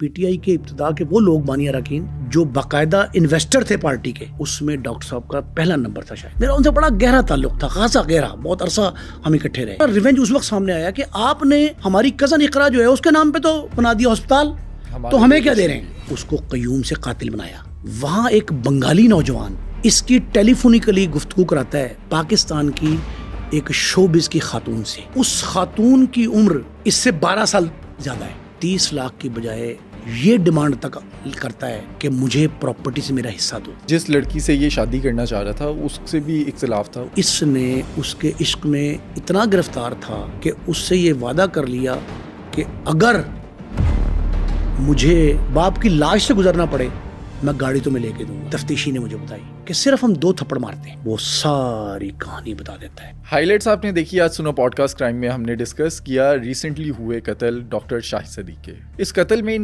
PTI के इब्तिदा के वो लोग बानिया रकीन जो बाकायदा इन्वेस्टर थे पार्टी के, उसमें डॉक्टर साहब का पहला नंबर था शायद। मेरा उनसे बड़ा गहरा ताल्लुक था, खासा गहरा, बहुत अरसा हम इकट्ठे रहे। रिवेंज उस वक्त सामने आया कि आपने हमारी कजन इकरा जो है उसके नाम पे तो बना दिया हॉस्पिटल, तो हमें क्या दे रहे हैं। उसको कयूम से कातिल बनाया। वहाँ एक बंगाली नौजवान इसकी टेलीफोनिकली गुफ्तगू कराता है पाकिस्तान की एक शोबिज की खातून से। उस खातून की उम्र इससे 12 साल ज्यादा है। 30 लाख की बजाय ये डिमांड तक करता है कि मुझे प्रॉपर्टी से मेरा हिस्सा दो। जिस लड़की से ये शादी करना चाह रहा था उससे भी इख्तिलाफ था। इसने उसके इश्क में इतना गिरफ्तार था कि उससे ये वादा कर लिया कि अगर मुझे बाप की लाश से गुजरना पड़े मैं गाड़ी तो मैं लेके दूंगा। तफ्तीशी ने मुझे बताई कि सिर्फ हम 2 थप्पड़ मारते हैं, वो सारी कहानी बता देता है। हाइलाइट्स आपने देखी आज सुनो पॉडकास्ट क्राइम में। हमने डिस्कस किया रिसेंटली हुए कत्ल डॉक्टर शाहिद सदीक के। इस कत्ल में